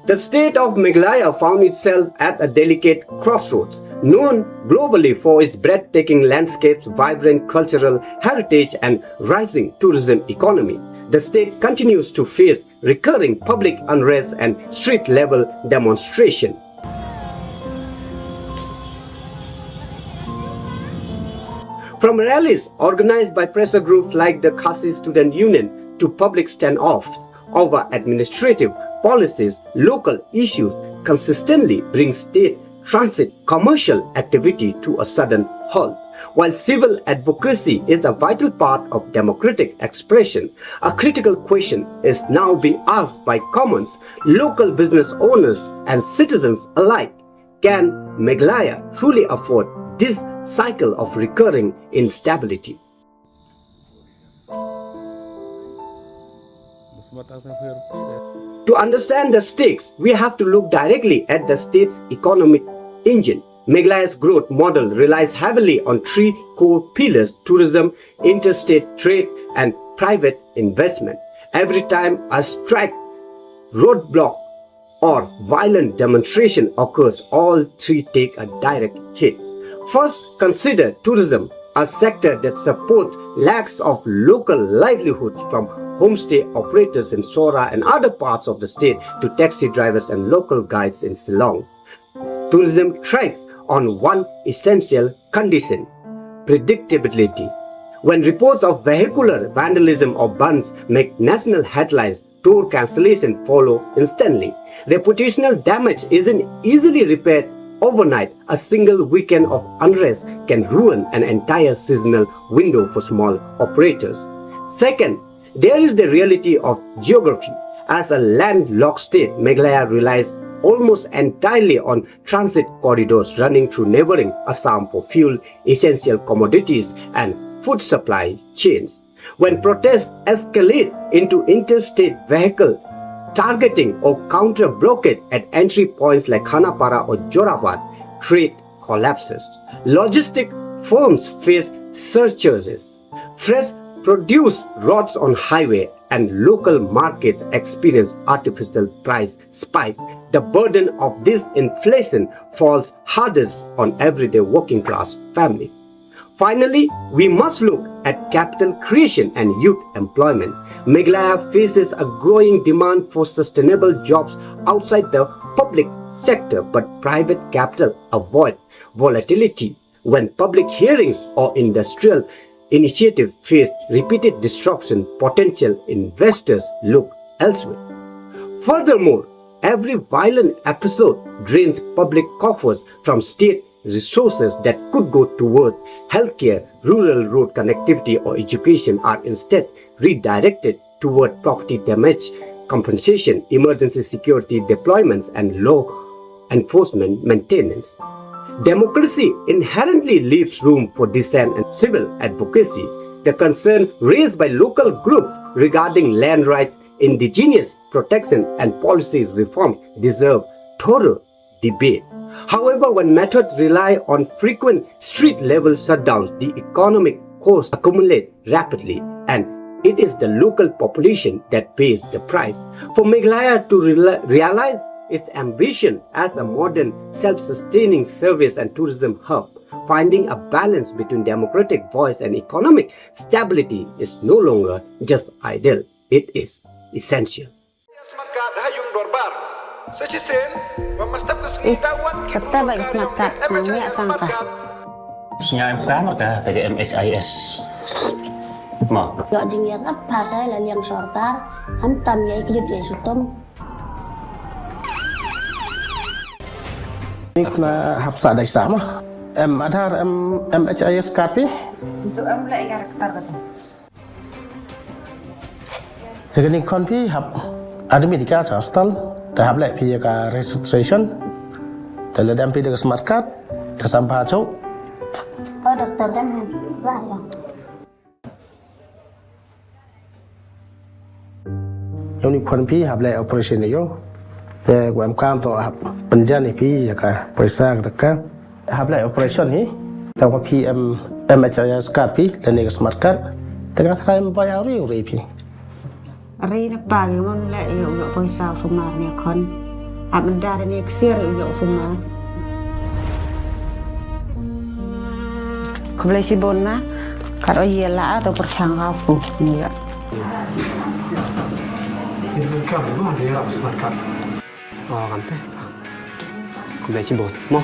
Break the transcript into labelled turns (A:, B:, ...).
A: The state of Meghalaya found itself at a delicate crossroads. Known globally for its breathtaking landscapes, vibrant cultural heritage, and rising tourism economy, the state continues to face recurring public unrest and street-level demonstration. From rallies organized by pressure groups like the Khasi Student Union to public standoffs over administrative policies, local issues consistently bring state transit commercial activity to a sudden halt. While civil advocacy is a vital part of democratic expression, a critical question is now being asked by commons, local business owners, and citizens alike. Can Meghalaya truly afford this cycle of recurring instability? To understand the stakes, we have to look directly at the state's economic engine. Meghalaya's growth model relies heavily on three core pillars: tourism, interstate trade, and private investment. Every time a strike, roadblock, or violent demonstration occurs, all three take a direct hit. First, consider tourism, a sector that supports lakhs of local livelihoods, from homestay operators in Sora and other parts of the state to taxi drivers and local guides in Shillong. Tourism thrives on one essential condition: predictability. When reports of vehicular vandalism or burns make national headlines, tour cancellation follow instantly. Reputational damage isn't easily repaired overnight. A single weekend of unrest can ruin an entire seasonal window for small operators. Second, there is the reality of geography. As a landlocked state, Meghalaya relies almost entirely on transit corridors running through neighboring Assam for fuel, essential commodities, and food supply chains. When protests escalate into interstate vehicle targeting or counter blockade at entry points like Khanapara or Jorabad, trade collapses. Logistic firms face surcharges. Fresh produce rots on highway, and local markets experience artificial price spikes. The burden of this inflation falls hardest on everyday working class family. Finally, we must look at capital creation and youth employment. Meghalaya faces a growing demand for sustainable jobs outside the public sector, but private capital avoids volatility. When public hearings or industrial initiatives face repeated disruption, potential investors look elsewhere. Furthermore, every violent episode drains public coffers from state resources that could go toward healthcare, rural road connectivity, or education are instead redirected toward property damage compensation, emergency security deployments, and law enforcement maintenance. Democracy inherently leaves room for dissent and civil advocacy. The concern raised by local groups regarding land rights, indigenous protection, and policy reforms deserve thorough debate. However, when methods rely on frequent street-level shutdowns, the economic costs accumulate rapidly, and it is the local population that pays the price. For Meghalaya to realize its ambition as a modern, self-sustaining service and tourism hub, finding a balance between democratic voice and economic stability is no longer just ideal, it is essential.
B: Kata baik smart card semuanya sangka.
C: Nhà em khá nó cả tại em SIS. Mà.
D: Gak jingir apa saya laliang sortar, hantam ya ikut ya sutom.
E: Ini kena hapsa dari sama. Ada MHIS card
B: Untuk mulai karakter kata.
E: Jadi kon pi hap ada medika hostel, dah hap lek pi ka registration. Kalau dah pi dengan smart card, dah sampah cok.
D: Oh dokter kan lah ya.
E: Yang ni kon pi hap lek operation ni yo.แต่ความกล้ามตัวครับปัญญาในพี่อยากไปสร้างตะก้าครับหลาย operation นี้แต่ว่าพี่จะสกัดพี่และในสมาร์ทการ์ดแต่ก็ทำไปเอาเรื่องพี่
B: Ri nak pagi mon le yo yo poisa sumarnya kon Abenda dan eksir yuk semua. Kebelah si bona, kalau ia lah atau persangkafu ni ya.
A: Ini kan memang dia harus makan. Oh, kan teh. Kebelah si bon, mau.